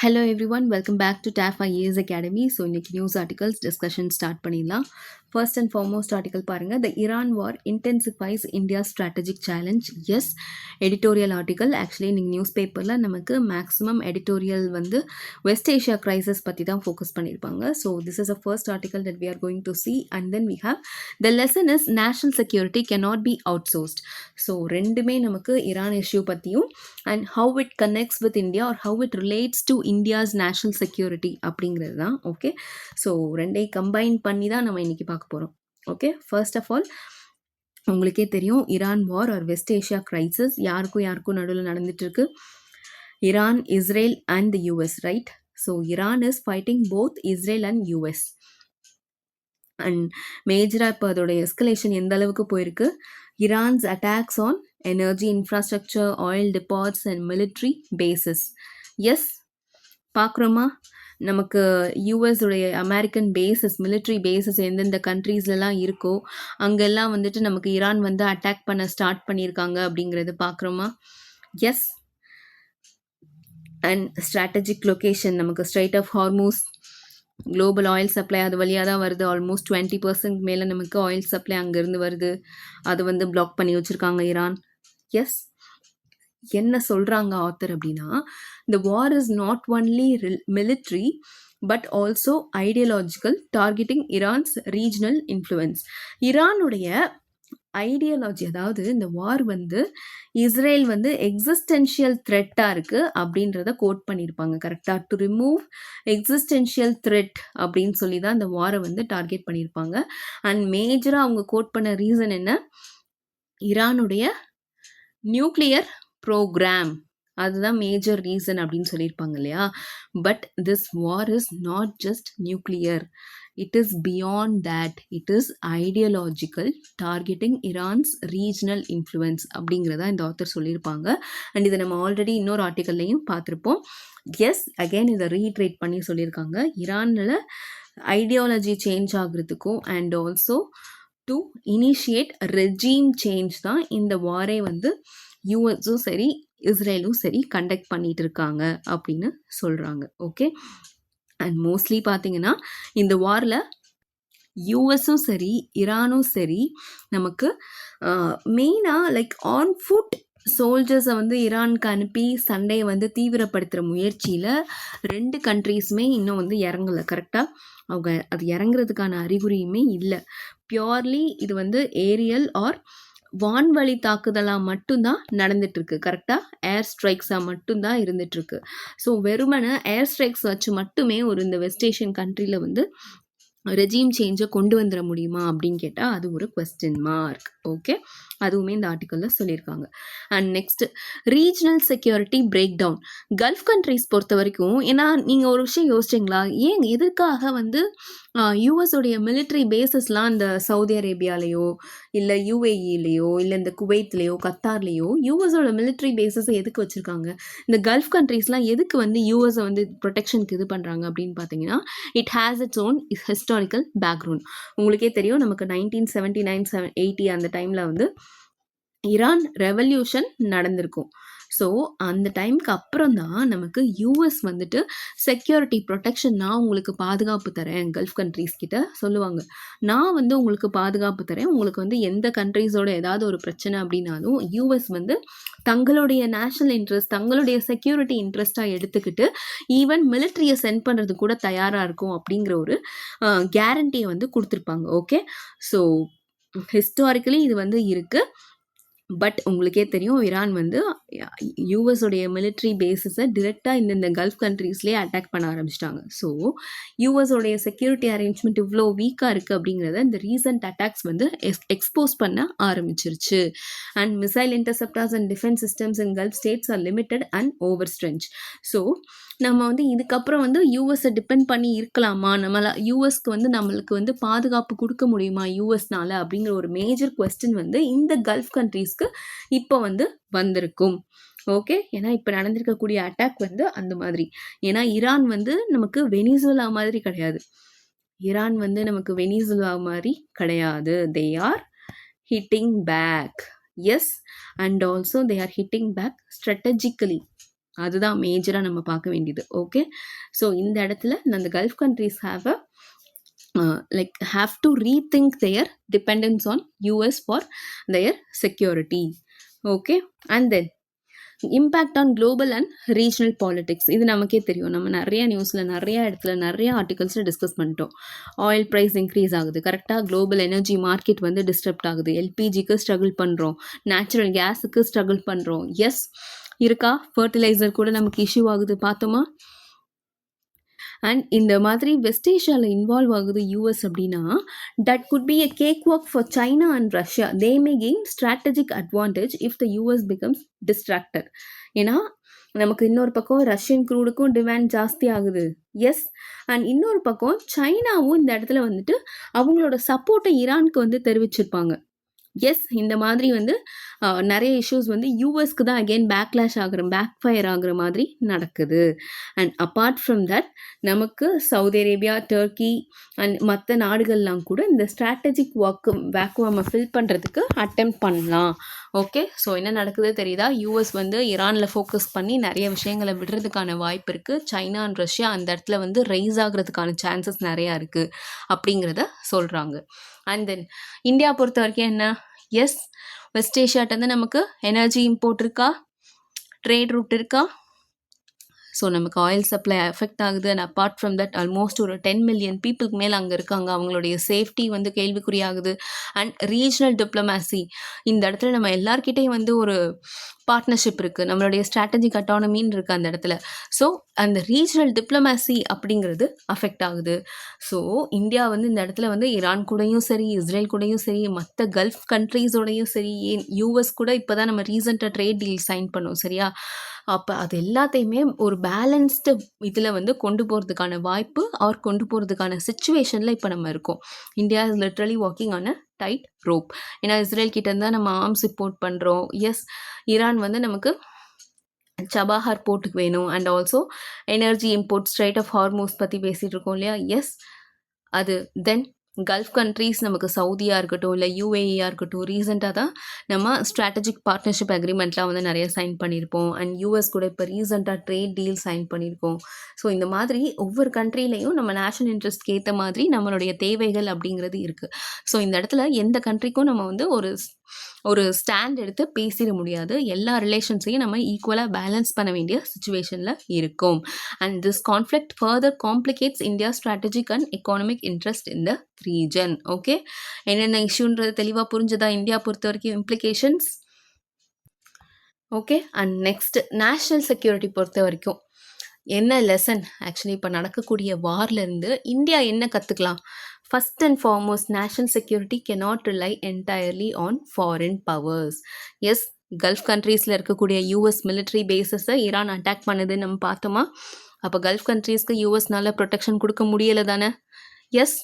Hello everyone, welcome back to TAF IAS Academy. So இன்னைக்கு news articles discussion start பண்ணிடலாம். First and foremost article பாருங்க. The Iran war intensifies India strategic challenge. Yes, editorial article. Actually இன்னைக்கு news பேப்பரில் நமக்கு maximum editorial வந்து west Asia crisis பற்றி தான் focus பண்ணியிருப்பாங்க. So this is a first article that we are going to see. And then we have the lesson is national security cannot be outsourced. So ரெண்டுமே நமக்கு Iran issue பற்றியும் and how it connects with India or how it relates to India's national security அப்படிங்கிறது தான். Okay, so ரெண்டை combine பண்ணி தான் நம்ம இன்னைக்கு பார்க்க போகிறோம். ஓகே, ஃபர்ஸ்ட் ஆஃப் ஆல் உங்களுக்கே தெரியும் Iran war or west Asia crisis யாருக்கும் நடுவில் நடந்துட்டு இருக்கு. Iran, Israel and the US, right? So Iran is fighting both Israel and US. And மேஜராக இப்போ அதோட எஸ்கலேஷன் எந்த அளவுக்கு போயிருக்கு. Iran's attacks on energy infrastructure, oil depots and military bases. Yes, பார்க்குறோமா? நமக்கு யூஎஸ் உடைய அமெரிக்கன் பேசஸ், மிலிட்ரி பேசஸ் எந்தெந்த கண்ட்ரீஸ்லாம் இருக்கோ அங்கெல்லாம் வந்துட்டு நமக்கு ஈரான் வந்து அட்டாக் பண்ண ஸ்டார்ட் பண்ணியிருக்காங்க அப்படிங்கிறது பார்க்குறோமா? எஸ். அண்ட் ஸ்ட்ராட்டஜிக் லொக்கேஷன் நமக்கு strait of Hormuz, global oil supply அது வழியாக தான் வருது. ஆல்மோஸ்ட் 20% மேலே நமக்கு ஆயில் சப்ளை அங்கேருந்து வருது. அது வந்து பிளாக் பண்ணி வச்சுருக்காங்க ஈரான். எஸ், என்ன சொல்கிறாங்க ஆத்தர் அப்படின்னா, the war is not only military but also ideological, targeting Iran's regional influence. ஈரானுடைய ஐடியாலஜி, அதாவது இந்த வார் வந்து இஸ்ரேல் வந்து எக்ஸிஸ்டென்ஷியல் த்ரெட்டாக இருக்குது அப்படின்றத கோட் பண்ணியிருப்பாங்க. கரெக்டாக, டு ரிமூவ் எக்ஸிஸ்டென்ஷியல் த்ரெட் அப்படின்னு சொல்லி தான் இந்த வாரை வந்து டார்கெட் பண்ணியிருப்பாங்க. அண்ட் மேஜராக அவங்க கோட் பண்ண ரீசன் என்ன? ஈரானுடைய நியூக்ளியர் ப்ரோக்ராம், அதுதான் மேஜர் ரீசன் அப்படின்னு சொல்லியிருப்பாங்க இல்லையா? But this war is not just nuclear, it is beyond that, it is ideological, targeting Iran's regional influence அப்படிங்கிறதா இந்த ஆத்தர் சொல்லியிருப்பாங்க. அண்ட் இதை நம்ம ஆல்ரெடி இன்னொரு ஆர்டிக்கல்லையும் பார்த்துருப்போம். எஸ், அகெயின் இதை ரீட்ரேட் பண்ணி சொல்லியிருக்காங்க. ஈரானில் ஐடியாலஜி சேஞ்ச் ஆகுறதுக்கும் and also to initiate regime change தான் இந்த வாரே வந்து யூஎஸும் சரி இஸ்ரேலும் சரி கண்டக்ட் பண்ணிட்டு இருக்காங்க அப்படின்னு சொல்கிறாங்க. ஓகே, அண்ட் மோஸ்ட்லி பார்த்தீங்கன்னா இந்த வாரில் யூஎஸும் சரி ஈரானும் சரி நமக்கு மெயினாக லைக் ஆன் ஃபுட் சோல்ஜர்ஸை வந்து ஈரானுக்கு அனுப்பி சண்டையை வந்து தீவிரப்படுத்துகிற முயற்சியில் ரெண்டு கண்ட்ரீஸுமே இன்னும் வந்து இறங்கலை. கரெக்டாக அவங்க அது இறங்குறதுக்கான அறிகுறியுமே இல்லை. பியோர்லி இது வந்து ஏரியல் ஆர் வான்வழி தாக்குதலாக மட்டும்தான் நடந்துட்டுருக்கு. கரெக்டாக ஏர் ஸ்ட்ரைக்ஸாக மட்டும்தான் இருந்துகிட்ருக்கு. ஸோ வெறுமனை ஏர் ஸ்ட்ரைக்ஸ் வச்சு மட்டுமே ஒரு இந்த வெஸ்ட் ஏஷியன் கண்ட்ரியில் வந்து ரெஜீம் சேஞ்சை கொண்டு வந்துட முடியுமா அப்படின்னு கேட்டால் அது ஒரு கொஸ்டின் மார்க். ஓகே, அதுவுமே இந்த ஆர்டிக்கலில் சொல்லியிருக்காங்க. And next, regional security break down. Gulf countries பொறுத்த வரைக்கும், ஏன்னா நீங்கள் ஒரு விஷயம் யோசிச்சிங்களா, ஏன் எதுக்காக வந்து யூஎஸோடைய மிலிட்ரி பேசஸ்லாம் இந்த சவுதி அரேபியாலேயோ இல்லை யூஏஇலேயோ இல்லை இந்த குவைத்லேயோ கத்தார்லேயோ யூஎஸோட மிலிட்ரி பேசஸை எதுக்கு வச்சுருக்காங்க? இந்த கல்ஃப் கண்ட்ரீஸ்லாம் எதுக்கு வந்து யூஎஸை வந்து ப்ரொடெக்ஷனுக்கு இது பண்ணுறாங்க அப்படின்னு பார்த்தீங்கன்னா, it has its own historical background. உங்களுக்கே தெரியும், நமக்கு 1979, 80 அந்த டைமில் வந்து ஈரான் ரெவல்யூஷன் நடந்திருக்கும். ஸோ அந்த டைமுக்கு அப்புறம் தான் நமக்கு யூஎஸ் வந்துட்டு செக்யூரிட்டி ப்ரொடெக்ஷன், நான் உங்களுக்கு பாதுகாப்பு தரேன், கல்ஃப் கண்ட்ரீஸ் கிட்ட சொல்லுவாங்க, நான் வந்து உங்களுக்கு பாதுகாப்பு தரேன், உங்களுக்கு வந்து எந்த கண்ட்ரீஸோட ஏதாவது ஒரு பிரச்சனை அப்படின்னாலும் யூஎஸ் வந்து தங்களுடைய நேஷனல் இன்ட்ரெஸ்ட், தங்களுடைய செக்யூரிட்டி இன்ட்ரெஸ்டாக எடுத்துக்கிட்டு ஈவன் மிலிட்ரியை சென்ட் பண்ணுறது கூட தயாராக இருக்கும் அப்படிங்கிற ஒரு கேரண்டியை வந்து கொடுத்துருப்பாங்க. ஓகே, ஸோ ஹிஸ்டாரிக்கலி இது வந்து இருக்குது. பட் உங்களுக்கே தெரியும், ஈரான் வந்து யூஎஸோடைய மிலிட்ரி பேஸஸை டிரெக்டாக இந்த கல்ஃப் கண்ட்ரீஸ்லேயே அட்டாக் பண்ண ஆரம்பிச்சிட்டாங்க. ஸோ யூஎஸோடைய செக்யூரிட்டி அரேஞ்ச்மெண்ட் இவ்வளோ வீக்காக இருக்குது அப்படிங்கிறத இந்த ரீசன்ட் அட்டாக்ஸ் வந்து எக்ஸ்போஸ் பண்ண ஆரம்பிச்சிருச்சு. And missile interceptors and defence systems in Gulf states are limited and over stretch. So நம்ம வந்து இதுக்கப்புறம் வந்து யூஎஸை டிபெண்ட் பண்ணி இருக்கலாமா, யூஎஸ்க்கு வந்து நம்மளுக்கு வந்து பாதுகாப்பு கொடுக்க முடியுமா யூஎஸ்னால அப்படிங்கிற ஒரு மேஜர் கொஸ்டின் வந்து இந்த கல்ஃப் கண்ட்ரீஸ்க்கு இப்போ வந்து வந்திருக்கும். ஓகே, ஏன்னா இப்போ நடந்திருக்கக்கூடிய அட்டாக் வந்து அந்த மாதிரி. ஏன்னா ஈரான் வந்து நமக்கு வெனிசுலா மாதிரி கிடையாது. ஈரான் வந்து நமக்கு வெனிசுலா மாதிரி கிடையாது. They are hitting back. Yes, and also they are hitting back strategically. அதுதான் மேஜராக நம்ம பார்க்க வேண்டியது. ஓகே, ஸோ இந்த இடத்துல அந்த gulf countries have to rethink their dependence on US for their security. Okay, and then impact on global and regional politics. இது நமக்கே தெரியும். நம்ம நிறைய நியூஸில் நிறைய இடத்துல நிறைய ஆர்டிகல்ஸில் டிஸ்கஸ் பண்ணிட்டோம். ஆயில் ப்ரைஸ் இன்க்ரீஸ் ஆகுது, கரெக்டாக குளோபல் எனர்ஜி மார்க்கெட் வந்து டிஸ்டர்ப்ட் ஆகுது, எல்பிஜிக்கு ஸ்ட்ரகிள் பண்ணுறோம், நேச்சுரல் கேஸுக்கு ஸ்ட்ரகிள் பண்ணுறோம். எஸ் இருக்கா, ஃபர்டிலைசர் கூட நமக்கு இஷ்யூ ஆகுது பார்த்தோமா. அண்ட் இந்த மாதிரி வெஸ்ட் ஏஷியாவில் இன்வால்வ் ஆகுது யூஎஸ் அப்படின்னா that could be a cake work for China and Russia. They May gain strategic advantage if the US becomes distracted. ஏன்னா நமக்கு இன்னொரு பக்கம் ரஷ்யன் க்ரூடுக்கும் டிமாண்ட் ஜாஸ்தி ஆகுது. எஸ், அண்ட் இன்னொரு பக்கம் சைனாவும் இந்த இடத்துல வந்துட்டு அவங்களோட சப்போர்ட்டை ஈரானுக்கு வந்து தெரிவிச்சிருப்பாங்க. எஸ், இந்த மாதிரி வந்து நிறைய இஷ்யூஸ் வந்து யூஎஸ்க்கு தான் அகெயின் பேக் ஃபயர் ஆகுற மாதிரி நடக்குது. அண்ட் அப்பார்ட் ஃப்ரம் தட் நமக்கு சவுதி அரேபியா, டர்க்கி அண்ட் மற்ற நாடுகள்லாம் கூட இந்த ஸ்ட்ராட்டஜிக் வேக்குவமை ஃபில் பண்ணுறதுக்கு அட்டெம்ப்ட் பண்ணலாம். ஓகே, ஸோ என்ன நடக்குது தெரியுதா? யூஎஸ் வந்து ஈரானில் ஃபோக்கஸ் பண்ணி நிறைய விஷயங்களை விடுறதுக்கான வாய்ப்பு இருக்குது. சைனா அண்ட் ரஷ்யா அந்த இடத்துல வந்து ரைஸ் ஆகிறதுக்கான சான்சஸ் நிறையா இருக்குது அப்படிங்கிறத சொல்கிறாங்க. அண்ட் தென் இந்தியா பொறுத்த வரைக்கும் என்ன? எஸ், வெஸ்ட் ஏஷியாட்டேருந்து நமக்கு எனர்ஜி இம்போர்ட் இருக்கா, ட்ரேட் ரூட் இருக்கா. ஸோ நமக்கு ஆயில் சப்ளை எஃபெக்ட் ஆகுது. And apart from that almost ஒரு 10 மில்லியன் பீப்புளுக்கு மேலே அங்கே இருக்காங்க. அவங்களுடைய சேஃப்டி வந்து கேள்விக்குறியாகுது. அண்ட் ரீஜனல் டிப்ளமேசி, இந்த இடத்துல நம்ம எல்லார்கிட்டையும் வந்து ஒரு பார்ட்னர்ஷிப் இருக்குது, நம்மளுடைய ஸ்ட்ராட்டஜிக் அட்டானமின்னு இருக்குது அந்த இடத்துல. ஸோ அந்த ரீஜனல் டிப்ளமேசி அப்படிங்கிறது அஃபெக்ட் ஆகுது. ஸோ இந்தியா வந்து இந்த இடத்துல வந்து ஈரான் கூடயும் சரி, இஸ்ரேல் கூடயும் சரி, மற்ற கல்ஃப் கண்ட்ரீஸோடையும் சரி, யூஎஸ் கூட இப்போ தான் நம்ம ரீசெண்டாக ட்ரேட் டீல் சைன் பண்ணோம், சரியா? அப்போ அது எல்லாத்தையுமே ஒரு பேலன்ஸ்டு இதில் வந்து கொண்டு போகிறதுக்கான வாய்ப்பு ஆர் கொண்டு போகிறதுக்கான சிச்சுவேஷனில் இப்போ நம்ம இருக்கோம். India is literally walking on a tight rope. ஏன்னா இஸ்ரேல் கிட்டேருந்து தான் நம்ம ஆர்ம்ஸ் இம்போர்ட் பண்ணுறோம். எஸ், ஈரான் வந்து நமக்கு சபாஹர் போர்ட்டுக்கு வேணும். And also energy import, strait of Hormuz பற்றி பேசிகிட்டு இருக்கோம் இல்லையா? எஸ், அது தென் கல்ஃப் கண்ட்ரீஸ் நமக்கு சவுதியாக இருக்கட்டும், இல்லை யூஏஇயாக இருக்கட்டும், ரீசெண்டாக தான் நம்ம ஸ்ட்ராட்டஜிக் பார்ட்னர்ஷிப் அக்ரிமெண்ட்லாம் வந்து நிறைய சைன் பண்ணியிருப்போம். அண்ட் யூஎஸ் கூட இப்போ ரீசெண்டாக ட்ரேட் டீல் சைன் பண்ணியிருக்கோம். ஸோ இந்த மாதிரி ஒவ்வொரு கண்ட்ரிலையும் நம்ம நேஷனல் இன்ட்ரெஸ்ட்க்கு ஏற்ற மாதிரி நம்மளுடைய தேவைகள் அப்படிங்கிறது இருக்குது. ஸோ இந்த இடத்துல எந்த கண்ட்ரிக்கும் நம்ம வந்து ஒரு ஸ்டாண்ட் எடுத்து பேசிட முடியாது. எல்லா ரிலேஷன்ஸையும் நம்ம ஈக்குவலாக பேலன்ஸ் பண்ண வேண்டிய சுச்சுவேஷனில் இருக்கும். And this conflict further complicates India strategic and economic interest in the region. Okay, என்னென்ன இஷ்யூன்றது தெளிவாக புரிஞ்சதா? இந்தியா பொறுத்த வரைக்கும் implications. Okay, and next national security பொறுத்த வரைக்கும் என்ன லெசன்? ஆக்சுவலி இப்போ நடக்கக்கூடிய வார்லேருந்து இந்தியா என்ன கற்றுக்கலாம்? First and foremost, national security cannot rely entirely on foreign powers. Yes, Gulf கண்ட்ரீஸில் இருக்கக்கூடிய யூஎஸ் மிலிட்ரி பேஸஸை ஈரான் அட்டாக் பண்ணுதுன்னு நம்ம பார்த்தோமா? அப்போ கல்ஃப் கண்ட்ரீஸ்க்கு யூஎஸ்னால ப்ரொடெக்ஷன் கொடுக்க முடியலை தானே? எஸ்,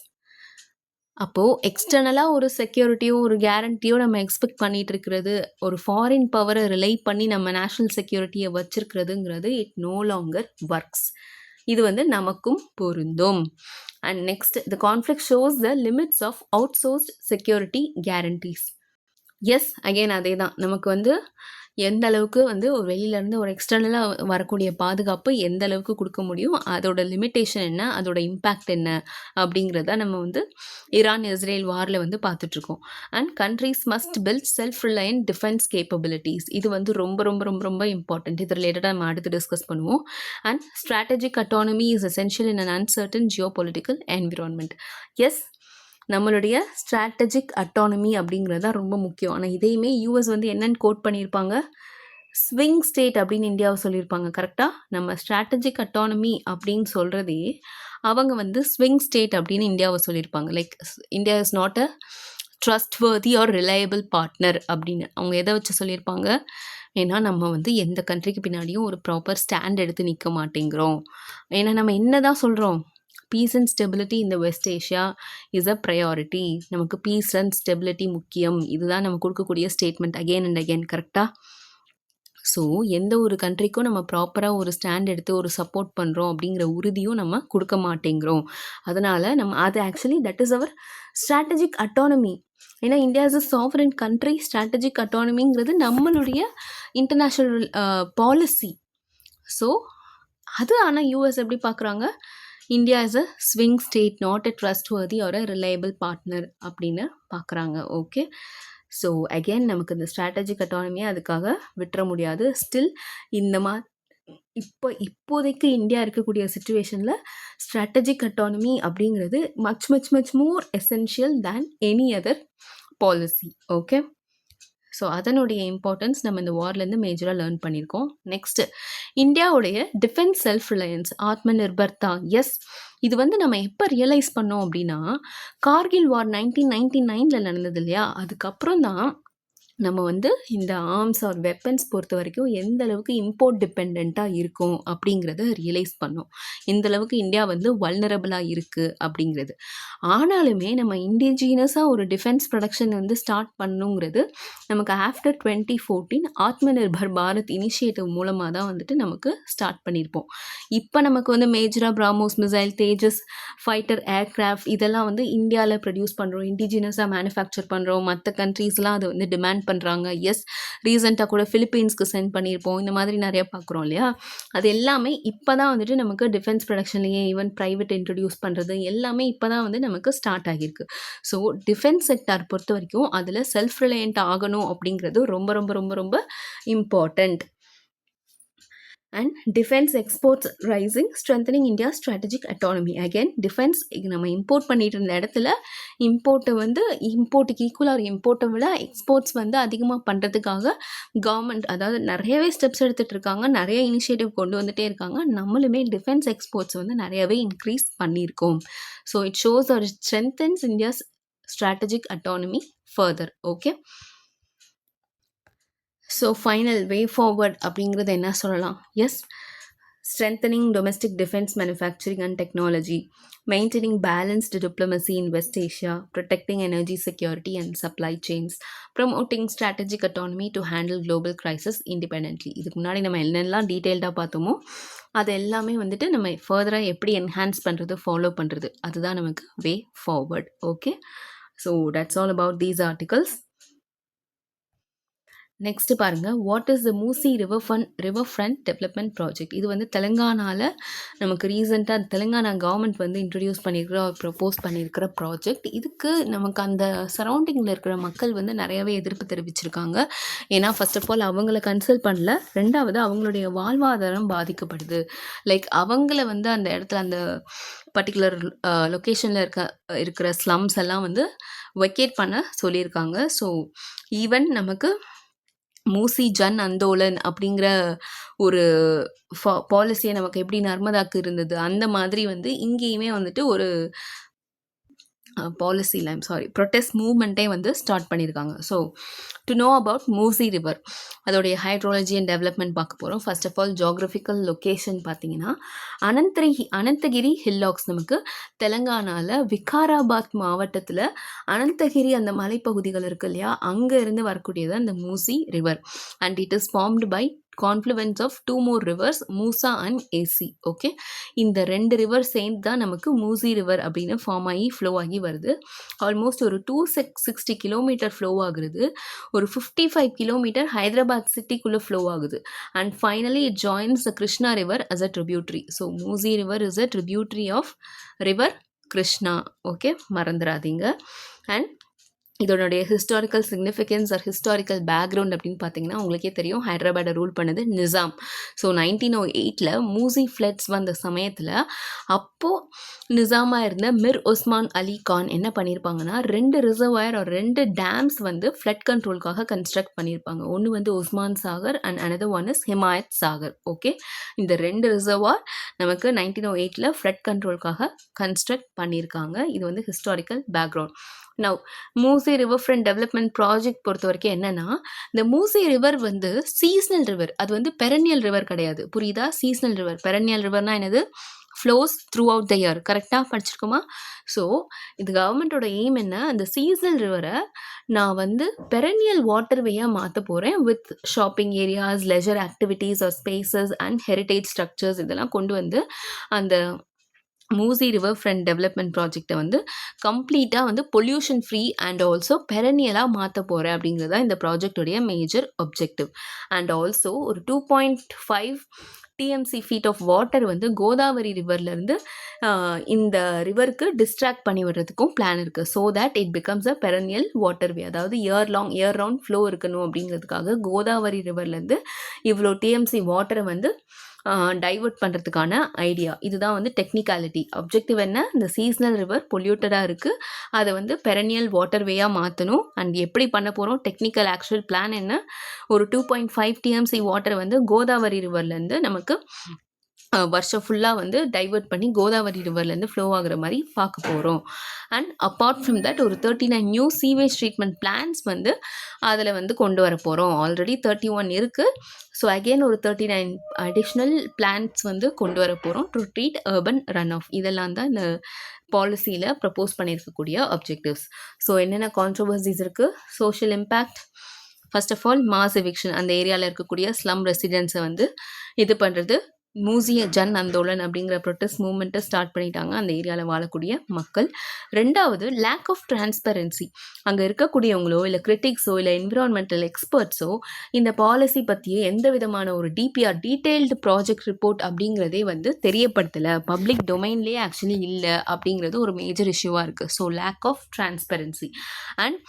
அப்போது எக்ஸ்டர்னலாக ஒரு செக்யூரிட்டியோ ஒரு கேரண்டியோ நம்ம எக்ஸ்பெக்ட் பண்ணிகிட்டு இருக்கிறது, ஒரு ஃபாரின் பவரை ரிலை பண்ணி நம்ம நேஷ்னல் செக்யூரிட்டியை வச்சிருக்கிறதுங்கிறது இட் நோ லாங்கர் ஒர்க்ஸ். இது வந்து நமக்கும் பொருந்தும். And next, the conflict shows the limits of outsourced security guarantees. Yes, again அதே தான். நமக்கு வந்து எந்த அளவுக்கு வந்து ஒரு வெளியிலேருந்து ஒரு எக்ஸ்டர்னலாக வரக்கூடிய பாதுகாப்பு எந்த அளவுக்கு கொடுக்க முடியும், அதோட லிமிட்டேஷன் என்ன, அதோட இம்பேக்ட் என்ன அப்படிங்கிறத நம்ம வந்து ஈரான் இஸ்ரேல் வாரில் வந்து பார்த்துட்ருக்கோம். And countries must build self reliant defence capabilities. இது வந்து ரொம்ப ரொம்ப ரொம்ப ரொம்ப இம்பார்ட்டன்ட். இது ரிலேட்டடாக நம்ம அடுத்து டிஸ்கஸ் பண்ணுவோம். And strategic autonomy is essential in an uncertain geopolitical environment. Yes, நம்மளுடைய ஸ்ட்ராட்டஜிக் அட்டானமி அப்படிங்கிறது தான் ரொம்ப முக்கியம். ஆனால் இதையுமே யூஎஸ் வந்து என்னென்னு கோட் பண்ணியிருப்பாங்க? ஸ்விங் ஸ்டேட் அப்படின்னு இந்தியாவை சொல்லியிருப்பாங்க. கரெக்டாக நம்ம ஸ்ட்ராட்டஜிக் அட்டானமி அப்படின்னு சொல்கிறதே அவங்க வந்து ஸ்விங் ஸ்டேட் அப்படின்னு இந்தியாவை சொல்லியிருப்பாங்க. Like India is not a trustworthy or reliable partner அப்படின்னு அவங்க எதை வச்சு சொல்லியிருப்பாங்க? ஏன்னா நம்ம வந்து எந்த கண்ட்ரிக்கு பின்னாடியும் ஒரு ப்ராப்பர் ஸ்டாண்ட் எடுத்து நிற்க மாட்டேங்கிறோம். ஏன்னா நம்ம என்ன தான் சொல்கிறோம்? பீஸ் அண்ட் ஸ்டெபிலிட்டி இந்த west Asia is a priority. நமக்கு பீஸ் அண்ட் ஸ்டெபிலிட்டி முக்கியம். இதுதான் நம்ம கொடுக்கக்கூடிய ஸ்டேட்மெண்ட் அகெயின் அண்ட் அகெயின். கரெக்டாக? ஸோ எந்த ஒரு கண்ட்ரிக்கும் நம்ம ப்ராப்பராக ஒரு ஸ்டாண்ட் எடுத்து ஒரு சப்போர்ட் பண்ணுறோம் அப்படிங்கிற உறுதியும் நம்ம கொடுக்க மாட்டேங்கிறோம். அதனால் நம்ம அது actually that is our strategic autonomy. ஏன்னா India is a sovereign country. Strategic அட்டானமிங்கிறது நம்மளுடைய இன்டர்நேஷ்னல் பாலிசி. ஸோ அது ஆனால் யூஎஸ் எப்படி பார்க்குறாங்க, India is a swing state, not a trustworthy or a reliable partner அப்படின்னு பார்க்குறாங்க. ஓகே, ஸோ அகெயின் நமக்கு இந்த ஸ்ட்ராட்டஜிக் அட்டானமியை அதுக்காக விட்டுற முடியாது. ஸ்டில் இந்த இப்போதைக்கு இந்தியா இருக்கக்கூடிய சுச்சுவேஷனில் ஸ்ட்ராட்டஜிக் அட்டானமி அப்படிங்கிறது much much much more essential தேன் any other policy. Okay, so அதனுடைய இம்பார்ட்டன்ஸ் நம்ம இந்த வார்லேருந்து மேஜராக லேர்ன் பண்ணியிருக்கோம். நெக்ஸ்ட்டு இந்தியாவுடைய டிஃபென்ஸ் செல்ஃப் ரிலையன்ஸ், ஆத்ம நிர்பர்தா. எஸ், இது வந்து நம்ம எப்போ ரியலைஸ் பண்ணோம் அப்படின்னா, கார்கில் வார் 1999 நடந்தது இல்லையா, அதுக்கப்புறம் தான் நம்ம வந்து இந்த ஆர்ம்ஸ் ஆர் வெப்பன்ஸ் பொறுத்த வரைக்கும் எந்த அளவுக்கு இம்போர்ட் டிபெண்ட்டாக இருக்கும் அப்படிங்கிறத ரியலைஸ் பண்ணோம். எந்த அளவுக்கு இந்தியா வந்து வல்னரபிளாக இருக்குது அப்படிங்கிறது. ஆனாலுமே நம்ம இண்டிஜினஸாக ஒரு டிஃபென்ஸ் ப்ரொடக்ஷன் வந்து ஸ்டார்ட் பண்ணுங்கிறது நமக்கு ஆஃப்டர் 2014 ஆத்ம நிர்பர் பாரத் இனிஷியேட்டிவ் மூலமாக தான் வந்துட்டு நமக்கு ஸ்டார்ட் பண்ணியிருப்போம். இப்போ நமக்கு வந்து மேஜராக பிராமோஸ் மிசைல், தேஜஸ் ஃபைட்டர் ஏர்க்ராஃப்ட் இதெல்லாம் வந்து இந்தியாவில் ப்ரொடியூஸ் பண்ணுறோம், இண்டிஜினஸாக மேனுஃபேக்சர் பண்ணுறோம். மற்ற கண்ட்ரீஸ்லாம் அதை வந்து டிமாண்ட் பண்ணுறாங்க. எஸ், ரீசெண்டாக கூட ஃபிலிப்பீன்ஸ்க்கு சென்ட் பண்ணியிருப்போம். இந்த மாதிரி நிறையா பார்க்குறோம் இல்லையா. அது எல்லாமே இப்போ தான் வந்துட்டு நமக்கு டிஃபென்ஸ் ப்ரொடக்ஷன்லேயே ஈவன் ப்ரைவேட் இன்ட்ரடியூஸ் பண்ணுறது எல்லாமே இப்போ தான் வந்து நமக்கு ஸ்டார்ட் ஆகியிருக்கு. ஸோ டிஃபென்ஸ் செக்டார் பொறுத்த வரைக்கும் அதில் செல்ஃப் ரிலையண்ட் ஆகணும் அப்படிங்கிறது ரொம்ப ரொம்ப ரொம்ப ரொம்ப important. And defence exports rising, strengthening India strategic autonomy. Again defence நம்ம இம்போர்ட் பண்ணிட்டு இருந்த இடத்துல இம்போர்ட்டை வந்து இம்போர்ட்டுக்கு ஈக்குவலாக இம்போர்ட்டை விட எக்ஸ்போர்ட்ஸ் வந்து அதிகமாக பண்ணுறதுக்காக கவர்மெண்ட் அதாவது நிறையவே ஸ்டெப்ஸ் எடுத்துகிட்டு இருக்காங்க, நிறைய இனிஷியேட்டிவ் கொண்டு வந்துகிட்டே இருக்காங்க. நம்மளுமே டிஃபென்ஸ் எக்ஸ்போர்ட்ஸ் வந்து நிறையவே இன்க்ரீஸ் பண்ணியிருக்கோம். So it shows or strengthens India's strategic autonomy further. Okay, so final way forward அப்படிங்கிறது என்ன சொல்லலாம்? Yes, strengthening domestic defence manufacturing and technology, maintaining balanced diplomacy in West Asia, protecting energy security and supply chains, promoting strategic autonomy to handle global crisis independently. இதுக்கு முன்னாடி நம்ம என்னெல்லாம் டீட்டெயில்டாக பார்த்தோமோ அது எல்லாமே வந்துட்டு நம்ம ஃபர்தராக எப்படி என்ஹான்ஸ் பண்ணுறது, ஃபாலோ பண்ணுறது, அதுதான் நமக்கு way forward. Okay, so that's all about these articles. Next பாருங்கள், what is the Musi riverfront development project. இது வந்து தெலுங்கானாவில் நமக்கு ரீசெண்டாக தெலுங்கானா கவர்மெண்ட் வந்து இன்ட்ரடியூஸ் பண்ணியிருக்கிற ப்ரப்போஸ் பண்ணியிருக்கிற ப்ராஜெக்ட். இதுக்கு நமக்கு அந்த சரௌண்டிங்கில் இருக்கிற மக்கள் வந்து நிறையவே எதிர்ப்பு தெரிவிச்சிருக்காங்க. ஏன்னா ஃபர்ஸ்ட் ஆஃப் ஆல் அவங்கள கன்சல்ட் பண்ணல, ரெண்டாவது அவங்களுடைய வாழ்வாதாரம் பாதிக்கப்படுது. லைக் அவங்கள வந்து அந்த இடத்துல அந்த பர்டிகுலர் லொக்கேஷனில் இருக்கிற ஸ்லம்ஸ் எல்லாம் வந்து வெக்கேட் பண்ண சொல்லியிருக்காங்க. ஸோ ஈவன் நமக்கு மூசி ஜன் அந்தோலன் அப்படிங்கிற ஒரு பாலிசியை நமக்கு எப்படி நர்மதாக்கு இருந்தது, அந்த மாதிரி வந்து இங்கேயுமே வந்துட்டு ஒரு பாலிசியில் ப்ரொட்டஸ்ட் மூவ்மெண்ட்டே வந்து ஸ்டார்ட் பண்ணியிருக்காங்க. So to know about Musi river, அதோடைய ஹைட்ரோலஜி அண்ட் டெவலப்மெண்ட் பார்க்க போகிறோம். First of all geographical location பார்த்தீங்கன்னா அனந்தகிரி ஹில்லாக்ஸ் நமக்கு தெலுங்கானாவில் விகாராபாத் மாவட்டத்தில் அனந்தகிரி அந்த மலைப்பகுதிகள் இருக்குது இல்லையா, அங்கே இருந்து வரக்கூடியது அந்த Musi river. And it is formed by confluence of 2 more rivers, Musa and Esi. Okay, இந்த 2 ரிவர் சேர்ந்து தான் நமக்கு மூசி ரிவர் அப்படின்னு ஃபார்ம் ஆகி ஃப்ளோ ஆகி வருது. ஆல்மோஸ்ட் ஒரு 260 கிலோமீட்டர் ஃப்ளோ ஆகுறது, ஒரு 55 கிலோமீட்டர் ஹைதராபாத் சிட்டிக்குள்ளே ஃப்ளோ ஆகுது. And finally it joins the Krishna river as a tributary. So Musi river is a tributary of river Krishna. Okay, மறந்துடாதீங்க. அண்ட் இதனுடைய historical significance or historical background அப்படின்னு பார்த்தீங்கன்னா உங்களுக்கே தெரியும், ஹைதராபாடை ரூல் பண்ணது நிசாம். ஸோ 1908 மூசி ஃப்ளட்ஸ் வந்த சமயத்தில் அப்போது நிசாமாக இருந்த மிர் உஸ்மான் அலி கான் என்ன பண்ணியிருப்பாங்கன்னா 2 ரிசர்வாயர் ஒரு 2 டேம்ஸ் வந்து ஃப்ளட் கண்ட்ரோலுக்காக கன்ஸ்ட்ரக்ட் பண்ணியிருப்பாங்க. ஒன்று வந்து Usman Sagar and another one is Himayat Sagar. Okay, இந்த 2 ரிசர்வார் நமக்கு 1908 ஃப்ளட் கண்ட்ரோலுக்காக கன்ஸ்ட்ரக்ட் பண்ணியிருக்காங்க. இது வந்து ஹிஸ்டாரிக்கல் பேக்ரவுண்ட். நவ் மூசி ரிவர் ஃப்ரண்ட் டெவலப்மெண்ட் ப்ராஜெக்ட் பொறுத்த வரைக்கும் என்னன்னா, இந்த மூசி ரிவர் வந்து சீசனல் ரிவர், அது வந்து பெரனியல் ரிவர் கிடையாது. புரியுதா? Seasonal river. பெரனியல் ரிவர்னா என்னது? Flows throughout the year. கரெக்டாக படிச்சிருக்கோமா? ஸோ இது கவர்மெண்ட்டோட எய்ம் என்ன, அந்த சீசனல் ரிவரை நான் வந்து பெரனியல் வாட்டர்வேயாக மாற்ற போகிறேன் with shopping areas, leisure activities or spaces and heritage structures இதெல்லாம் கொண்டு வந்து அந்த மூசி ரிவர் ஃப்ரண்ட் டெவலப்மெண்ட் ப்ராஜெக்டை வந்து கம்ப்ளீட்டாக வந்து பொல்யூஷன் ஃப்ரீ அண்ட் ஆல்சோ பெரனியலாக மாற்ற போகிறேன் அப்படிங்கிறது தான் இந்த ப்ராஜெக்டோடைய மேஜர் ஒப்ஜெக்டிவ். அண்ட் ஆல்சோ ஒரு 2.5 டிஎம்சி ஃபீட் ஆஃப் வாட்டர் வந்து கோதாவரி ரிவர்லேருந்து இந்த ரிவருக்கு டிஸ்ட்ராக்ட் பண்ணி விடுறதுக்கும் பிளான் இருக்குது. So that it becomes a perennial waterway, அதாவது இயர் ரவுண்ட் ஃப்ளோ இருக்கணும் அப்படிங்கிறதுக்காக கோதாவரி ரிவர்லேருந்து இவ்வளோ டிஎம்சி வாட்டரை வந்து டைவர்ட் பண்ணுறதுக்கான ஐடியா. இதுதான் வந்து டெக்னிக்காலிட்டி. அப்ஜெக்டிவ் என்ன, இந்த சீசனல் ரிவர் பொல்யூட்டடாக இருக்குது, அதை வந்து பெரனியல் வாட்டர்வேயாக மாற்றணும். அண்ட் எப்படி பண்ண போகிறோம், டெக்னிக்கல் ஆக்சுவல் பிளான் என்ன, ஒரு 2.5 டிஎம்சி வாட்டரை வந்து கோதாவரி ரிவர்லேருந்து நமக்கு வருஷம் ஃபுல்லாக வந்து டைவர்ட் பண்ணி கோதாவரி ரிவர்லேருந்து ஃப்ளோ ஆகுற மாதிரி பார்க்க போகிறோம். அண்ட் அப்பார்ட் ஃப்ரம் தட் ஒரு 39 நியூ சீவேஜ் ட்ரீட்மெண்ட் பிளான்ஸ் வந்து அதில் வந்து கொண்டு வர போகிறோம். ஆல்ரெடி 31 இருக்குது. ஸோ அகெயின் ஒரு 39 அடிஷ்னல் பிளான்ஸ் வந்து கொண்டு வர போகிறோம் to treat urban runoff. இதெல்லாம் தான் இந்த பாலிசியில் ப்ரப்போஸ் பண்ணியிருக்கக்கூடிய அப்ஜெக்டிவ்ஸ். ஸோ என்னென்ன கான்ட்ரவர்சிஸ் இருக்குது, social impact, first of all mass eviction, அந்த ஏரியாவில் இருக்கக்கூடிய ஸ்லம் ரெசிடென்ட்ஸை வந்து இது பண்ணுறது. மூசிய ஜன் அந்தோலன் அப்படிங்கிற ப்ரொட்டஸ்ட் மூவ்மெண்ட்டை ஸ்டார்ட் பண்ணிட்டாங்க அந்த ஏரியாவில் வாழக்கூடிய மக்கள். ரெண்டாவது லேக் ஆஃப் டிரான்ஸ்பரன்சி, அங்கே இருக்கக்கூடியவங்களோ இல்லை கிரிட்டிக்ஸோ இல்லை என்விரான்மெண்டல் எக்ஸ்பர்ட்ஸோ இந்த பாலிசி பற்றியே எந்த விதமான ஒரு டிபிஆர் டீட்டெயில்டு ப்ராஜெக்ட் ரிப்போர்ட் அப்படிங்கிறதே வந்து தெரியப்படுத்தலை, பப்ளிக் டொமைன்லேயே ஆக்சுவலி இல்லை அப்படிங்கிறது ஒரு மேஜர் இஷ்யூவாக இருக்குது. So lack of transparency. And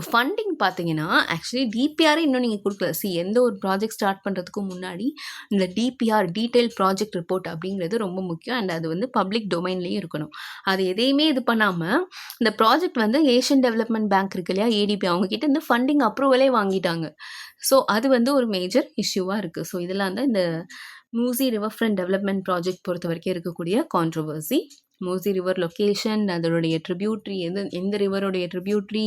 funding பார்த்தீங்கன்னா ஆக்சுவலி டிபிஆரே இன்னும் நீங்கள் கொடுக்கல. எந்த ஒரு ப்ராஜெக்ட் ஸ்டார்ட் பண்ணுறதுக்கு முன்னாடி இந்த டிபிஆர் டீட்டெயில் ப்ராஜெக்ட் ரிப்போர்ட் அப்படிங்கிறது ரொம்ப முக்கியம். அண்ட் அது வந்து பப்ளிக் டொமைன்லேயும் இருக்கணும். அது எதையுமே இது பண்ணாமல் இந்த ப்ராஜெக்ட் வந்து ஏஷியன் டெவலப்மெண்ட் பேங்க் இருக்கு இல்லையா, ஏடிபி, அவங்கக்கிட்ட இந்த ஃபண்டிங் அப்ரூவலே வாங்கிட்டாங்க. ஸோ அது வந்து ஒரு மேஜர் இஷ்யூவாக இருக்குது. ஸோ இதெல்லாம் தான் இந்த மூசி ரிவர் ஃப்ரண்ட் டெவலப்மெண்ட் ப்ராஜெக்ட் பொறுத்த வரைக்கும் இருக்கக்கூடிய கான்ட்ரவர்சி. மூசி ரிவர் லொக்கேஷன், அதனுடைய ட்ரிபியூட்ரி, எந்த ரிவருடைய ட்ரிபியூட்ரி,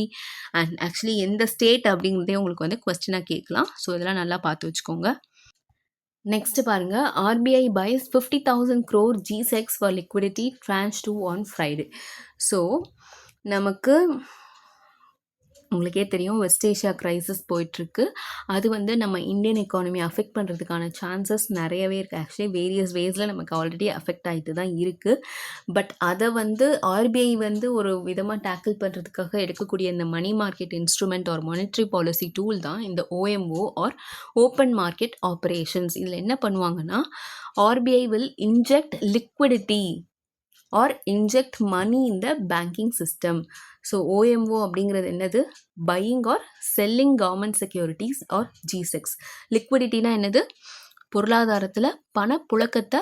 அண்ட் ஆக்சுவலி எந்த ஸ்டேட் அப்படிங்கிறதே உங்களுக்கு வந்து கொஸ்டினாக கேட்கலாம். ஸோ இதெல்லாம் நல்லா பார்த்து வச்சுக்கோங்க. நெக்ஸ்ட் பாருங்க, RBI buys 50,000 crore G-Secs for liquidity tranche 2 on Friday. So நமக்கு உங்களுக்கே தெரியும் வெஸ்ட் ஏஷியா க்ரைசிஸ் போயிட்டுருக்கு. அது வந்து நம்ம இந்தியன் எக்கானமி அஃபெக்ட் பண்ணுறதுக்கான சான்சஸ் நிறையவே இருக்குது. ஆக்சுவலி வேரியஸ் வேஸில் நமக்கு ஆல்ரெடி அஃபெக்ட் ஆகிட்டு தான் இருக்குது. பட் அதை வந்து ஆர்பிஐ வந்து ஒரு விதமாக டேக்கிள் பண்ணுறதுக்காக எடுக்கக்கூடிய இந்த money market instrument or monetary policy tool தான் இந்த OMO or open market operations. இதில் என்ன பண்ணுவாங்கன்னா, RBI will inject liquidity or inject money in the banking system. So OMO அப்படிங்கிறது என்னது, buying or selling government securities or G-Secs. லிக்விடிட்டினா என்னது, பொருளாதாரத்தில் பணப்புழக்கத்தை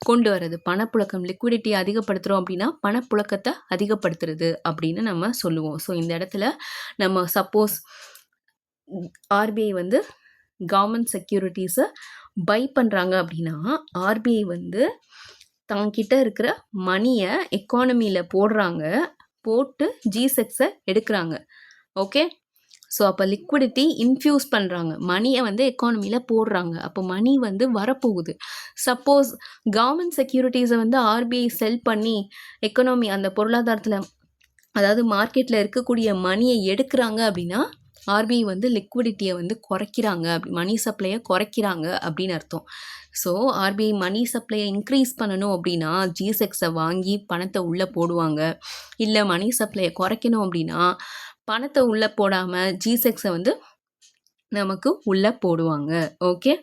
கொண்டு வர்றது. பணப்புழக்கம், லிக்விடிட்டி அதிகப்படுத்துகிறோம் அப்படின்னா பணப்புழக்கத்தை அதிகப்படுத்துறது அப்படின்னு நம்ம சொல்லுவோம். ஸோ இந்த இடத்துல நம்ம சப்போஸ் ஆர்பிஐ வந்து கவர்மெண்ட் செக்யூரிட்டிஸை பை பண்ணுறாங்க அப்படின்னா ஆர்பிஐ வந்து தங்கிட்ட இருக்கிற மணியை எக்கானமியில் போடுறாங்க, போட்டு G-Secs எடுக்கிறாங்க. ஓகே, ஸோ அப்போ லிக்விடிட்டி இன்ஃப்யூஸ் பண்ணுறாங்க, மணியை வந்து எக்கானமியில் போடுறாங்க. அப்போ மணி வந்து வரப்போகுது. சப்போஸ் கவர்மெண்ட் செக்யூரிட்டிஸை வந்து ஆர்பிஐ செல் பண்ணி எக்கனாமி அந்த பொருளாதாரத்தில், அதாவது மார்க்கெட்டில் இருக்கக்கூடிய மணியை எடுக்கிறாங்க அப்படின்னா ஆர்பிஐ வந்து லிக்விடிட்டியை வந்து குறைக்கிறாங்க, மணி சப்ளையை குறைக்கிறாங்க அப்படின்னு அர்த்தம். ஸோ ஆர்பிஐ மணி சப்ளையை இன்க்ரீஸ் பண்ணணும் அப்படின்னா G-Secs வாங்கி பணத்தை உள்ளே போடுவாங்க. இல்லை மணி சப்ளையை குறைக்கணும் அப்படின்னா பணத்தை உள்ளே போடாமல் G-Secs வந்து நமக்கு உள்ளே போடுவாங்க. ஓகே,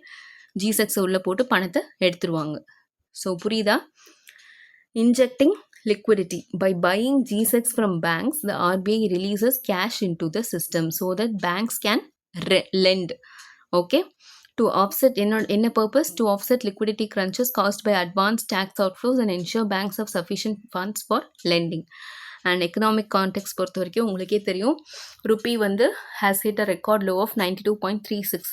G-Secs உள்ளே போட்டு பணத்தை எடுத்துருவாங்க. ஸோ புரியுதா? Injecting liquidity. By buying G-Secs from banks, the RBI releases cash into the system so that banks can lend. Okay, to offset in a purpose to offset liquidity crunches caused by advanced tax outflows and ensure banks have sufficient funds for lending. And economic context பொறுத்த வரைக்கும் உங்களுக்கே தெரியும், rupee வந்து has hit a record low of 92.36.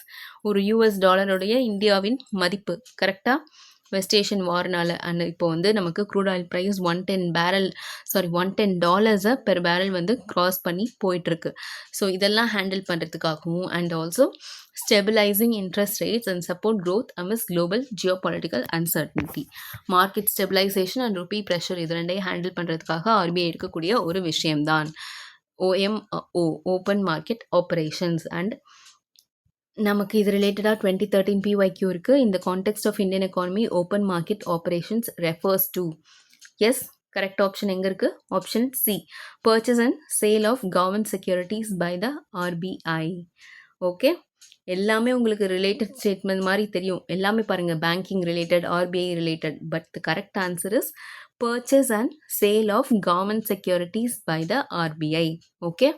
ஒரு US டாலருடைய இந்தியாவின் மதிப்பு கரெக்டாக west Asian வார்னால. And இப்போ வந்து நமக்கு crude oil price $110 per barrel வந்து க்ராஸ் பண்ணி போயிட்டுருக்கு. ஸோ இதெல்லாம் ஹேண்டில் பண்ணுறதுக்காகவும் and also stabilising interest rates and support growth amidst global geopolitical uncertainty. Market stabilisation and rupee pressure இது ரெண்டையும் ஹேண்டில் பண்ணுறதுக்காக ஆர்பிஐ எடுக்கக்கூடிய ஒரு விஷயம்தான் OMO, open market operations. And நமக்கு இது ரிலேட்டடாக 2013 PYQ இருக்குது. இந்த context of Indian economy open market operations refers to. Yes, correct option எங்கே இருக்குது? Option C, purchase and sale of government securities by the RBI. Okay, எல்லாமே உங்களுக்கு ரிலேட்டட் ஸ்டேட்மெண்ட் மாரி தெரியும். எல்லாமே பாருங்க banking related, RBI related. But the correct answer is purchase and sale of government securities by the RBI. Okay.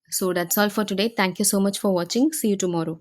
So that's all for today. Thank you so much for watching. See you tomorrow.